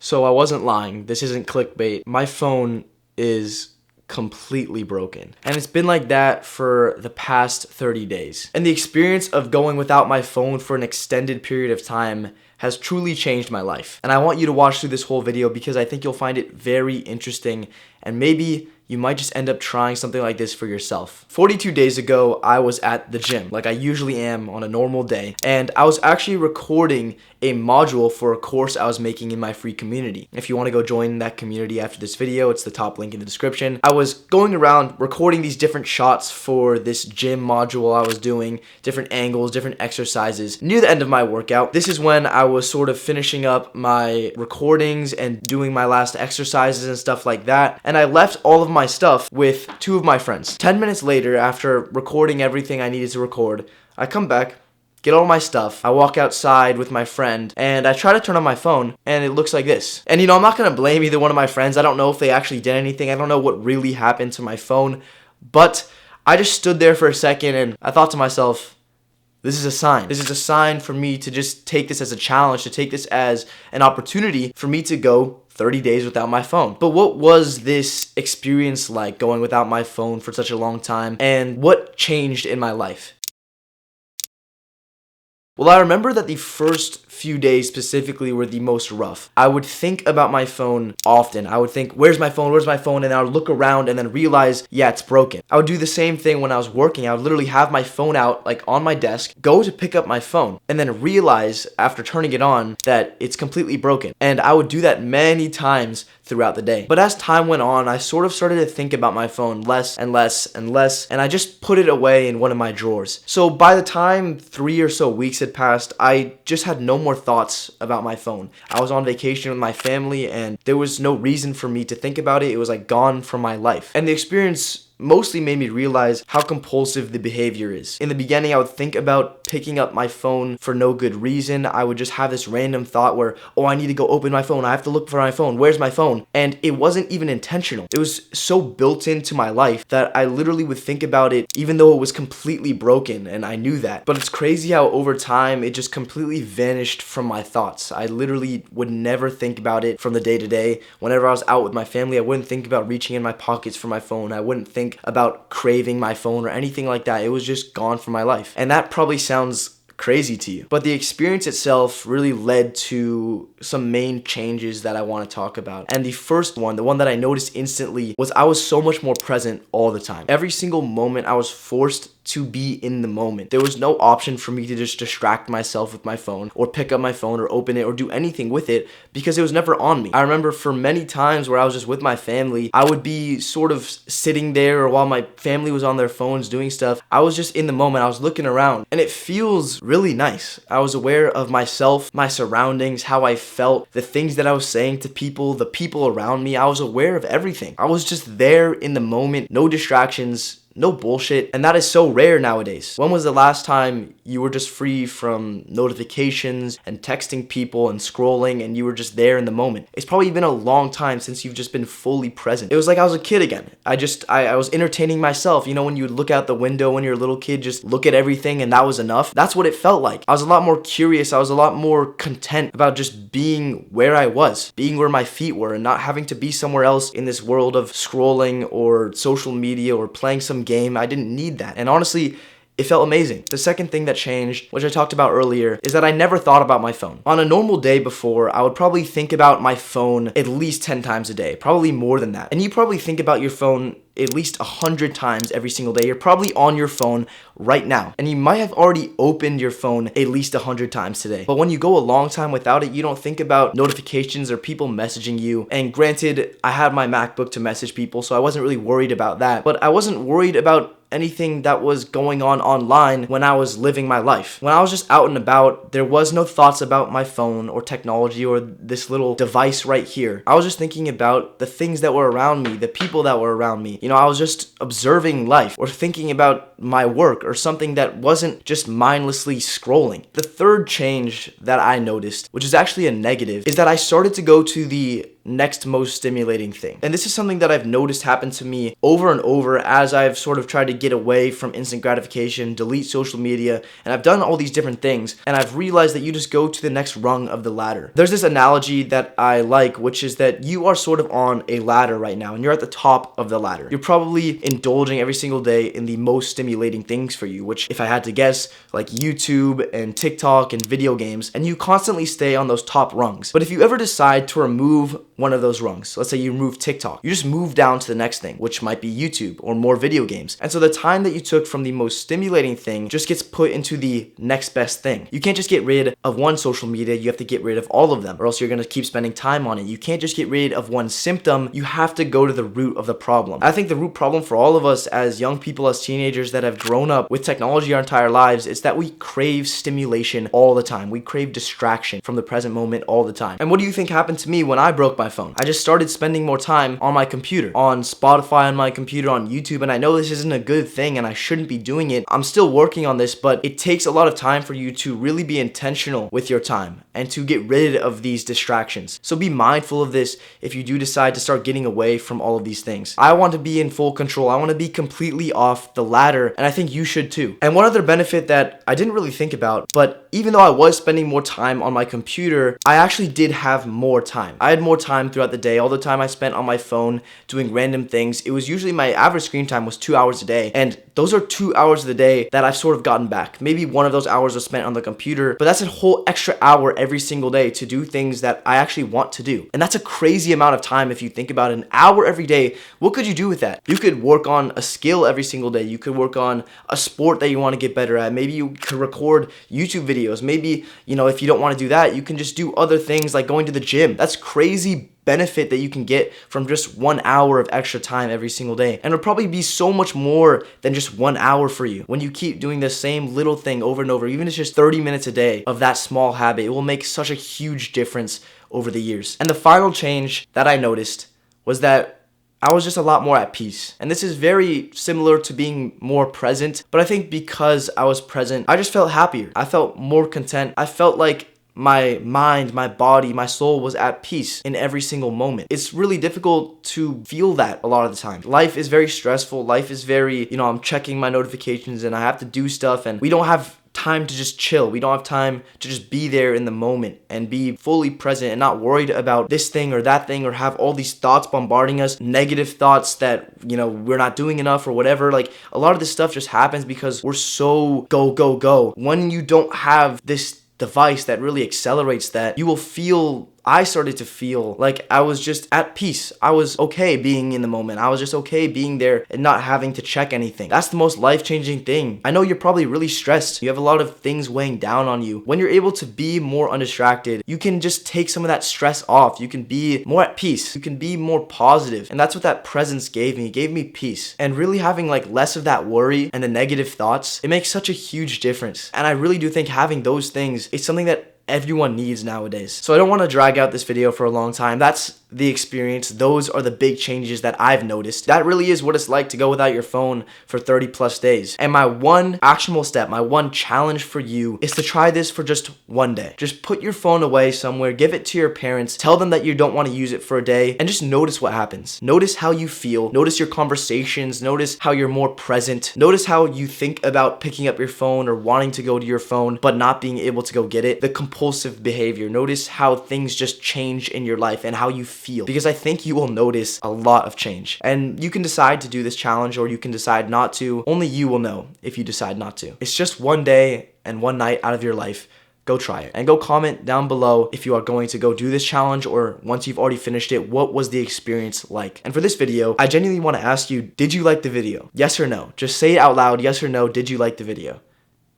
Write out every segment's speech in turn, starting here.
So I wasn't lying. This isn't clickbait. My phone is completely broken. And it's been like that for the past 30 days. And the experience of going without my phone for an extended period of time has truly changed my life. And I want you to watch through this whole video because I think you'll find it very interesting, and maybe you might just end up trying something like this for yourself. 42 days ago, I was at the gym, like I usually am on a normal day, and I was actually recording a module for a course I was making in my free community. If you want to go join that community after this video, it's the top link in the description. I was going around recording these different shots for this gym module I was doing, different angles, different exercises. Near the end of my workout, this is when I was sort of finishing up my recordings and doing my last exercises and stuff like that, and I left all of my stuff with two of my friends. 10 minutes later, after recording everything I needed to record, I come back, get all my stuff, I walk outside with my friend, and I try to turn on my phone, and it looks like this. And I'm not gonna blame either one of my friends. I don't know if they actually did anything. I don't know what really happened to my phone, but I just stood there for a second and I thought to myself, this is a sign. This is a sign for me to just take this as a challenge, to take this as an opportunity for me to go 30 days without my phone. But what was this experience like, going without my phone for such a long time, and what changed in my life? Well, I remember that the first few days specifically were the most rough. I would think about my phone often. I would think, where's my phone? Where's my phone? And I would look around and then realize, yeah, it's broken. I would do the same thing when I was working. I would literally have my phone out, like on my desk, go to pick up my phone, and then realize after turning it on that it's completely broken. And I would do that many times throughout the day. But as time went on, I sort of started to think about my phone less and less and less, and I just put it away in one of my drawers. So by the time 3 or so weeks had passed, I just had no more thoughts about my phone. I was on vacation with my family, and there was no reason for me to think about it. It was like gone from my life. And the experience mostly made me realize how compulsive the behavior is. In the beginning, I would think about picking up my phone for no good reason. I would just have this random thought where, oh, I need to go open my phone. I have to look for my phone. Where's my phone? And it wasn't even intentional. It was so built into my life that I literally would think about it even though it was completely broken, and I knew that. But it's crazy how over time it just completely vanished from my thoughts. I literally would never think about it from the day to day. Whenever I was out with my family, I wouldn't think about reaching in my pockets for my phone. I wouldn't think about craving my phone or anything like that. It was just gone from my life. And that probably sounds crazy to you, but the experience itself really led to some main changes that I want to talk about. And the first one, the one that I noticed instantly, was I was so much more present all the time. Every single moment I was forced to be in the moment. There was no option for me to just distract myself with my phone or pick up my phone or open it or do anything with it because it was never on me. I remember for many times where I was just with my family, I would be sort of sitting there, or while my family was on their phones doing stuff, I was just in the moment. I was looking around, and it feels really nice. I was aware of myself, my surroundings, how I felt, the things that I was saying to people, the people around me. I was aware of everything. I was just there in the moment, no distractions, no bullshit, and that is so rare nowadays. When was the last time you were just free from notifications and texting people and scrolling, and you were just there in the moment? It's probably been a long time since you've just been fully present. It was like I was a kid again. I was entertaining myself. When you would look out the window when you're a little kid, just look at everything and that was enough. That's what it felt like. I was a lot more curious. I was a lot more content about just being where I was, being where my feet were, and not having to be somewhere else in this world of scrolling or social media or playing some game. I didn't need that. And honestly, it felt amazing. The second thing that changed, which I talked about earlier, is that I never thought about my phone. On a normal day before, I would probably think about my phone at least 10 times a day, probably more than that. And you probably think about your phone at least 100 times every single day. You're probably on your phone right now, and you might have already opened your phone at least 100 times today. But when you go a long time without it, you don't think about notifications or people messaging you. And granted, I had my MacBook to message people, so I wasn't really worried about that. But I wasn't worried about anything that was going on online when I was living my life. When I was just out and about, there was no thoughts about my phone or technology or this little device right here. I was just thinking about the things that were around me, the people that were around me. I was just observing life or thinking about my work or something that wasn't just mindlessly scrolling. The third change that I noticed, which is actually a negative, is that I started to go to the next most stimulating thing. And this is something that I've noticed happen to me over and over as I've sort of tried to get away from instant gratification, delete social media, and I've done all these different things, and I've realized that you just go to the next rung of the ladder. There's this analogy that I like, which is that you are sort of on a ladder right now, and you're at the top of the ladder. You're probably indulging every single day in the most stimulating things for you, which, if I had to guess, like YouTube and TikTok and video games, and you constantly stay on those top rungs. But if you ever decide to remove one of those rungs, let's say you remove TikTok, you just move down to the next thing, which might be YouTube or more video games. And so the time that you took from the most stimulating thing just gets put into the next best thing. You can't just get rid of one social media, you have to get rid of all of them, or else you're gonna keep spending time on it. You can't just get rid of one symptom, you have to go to the root of the problem. I think the root problem for all of us as young people, as teenagers that have grown up with technology our entire lives, is that we crave stimulation all the time. We crave distraction from the present moment all the time. And what do you think happened to me when I broke my phone? I just started spending more time on my computer, on Spotify on my computer, on YouTube, and I know this isn't a good thing and I shouldn't be doing it. I'm still working on this, but it takes a lot of time for you to really be intentional with your time and to get rid of these distractions. So be mindful of this if you do decide to start getting away from all of these things. I want to be in full control. I want to be completely off the ladder, and I think you should too. And one other benefit that I didn't really think about, but even though I was spending more time on my computer, I actually did have more time. I had more time throughout the day. All the time I spent on my phone doing random things, it was usually my average screen time was 2 hours a day, and those are 2 hours of the day that I've sort of gotten back. Maybe one of those hours was spent on the computer, but that's a whole extra hour every single day to do things that I actually want to do. And that's a crazy amount of time if you think about it. An hour every day. What could you do with that? You could work on a skill every single day. You could work on a sport that you want to get better at. Maybe you could record YouTube videos. Maybe, if you don't want to do that, you can just do other things like going to the gym. That's crazy benefit that you can get from just 1 hour of extra time every single day. And it'll probably be so much more than just 1 hour for you. When you keep doing the same little thing over and over, even if it's just 30 minutes a day of that small habit, it will make such a huge difference over the years. And the final change that I noticed was that I was just a lot more at peace. And this is very similar to being more present, but I think because I was present, I just felt happier. I felt more content. I felt like my mind, my body, my soul was at peace in every single moment. It's really difficult to feel that a lot of the time. Life is very stressful. Life is very, I'm checking my notifications and I have to do stuff, and we don't have time to just chill. We don't have time to just be there in the moment and be fully present and not worried about this thing or that thing, or have all these thoughts bombarding us, negative thoughts that, we're not doing enough or whatever. Like, a lot of this stuff just happens because we're so go, go, go. When you don't have this device that really accelerates that, you will feel, I started to feel like I was just at peace. I was okay being in the moment. I was just okay being there and not having to check anything. That's the most life-changing thing. I know you're probably really stressed. You have a lot of things weighing down on you. When you're able to be more undistracted, you can just take some of that stress off. You can be more at peace. You can be more positive. And that's what that presence gave me. It gave me peace. And really having less of that worry and the negative thoughts, it makes such a huge difference. And I really do think having those things is something that everyone needs nowadays. So I don't want to drag out this video for a long time. That's the experience. Those are the big changes that I've noticed. That really is what it's like to go without your phone for 30 plus days. And my one actionable step, my one challenge for you is to try this for just one day. Just put your phone away somewhere, give it to your parents, tell them that you don't want to use it for a day, and just notice what happens. Notice how you feel, notice your conversations, notice how you're more present, notice how you think about picking up your phone or wanting to go to your phone but not being able to go get it. The compulsive behavior. Notice how things just change in your life and how you feel, because I think you will notice a lot of change. And you can decide to do this challenge or you can decide not to. Only you will know if you decide not to. It's just one day and one night out of your life. Go try it. And go comment down below if you are going to go do this challenge, or once you've already finished it, what was the experience like? And for this video, I genuinely want to ask you, did you like the video? Yes or no? Just say it out loud, yes or no, did you like the video?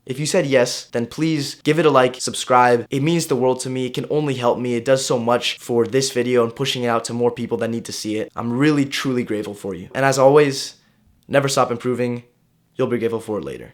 If you said yes, then please give it a like, subscribe. It means the world to me. It can only help me. It does so much for this video and pushing it out to more people that need to see it. I'm really, truly grateful for you. And as always, never stop improving. You'll be grateful for it later.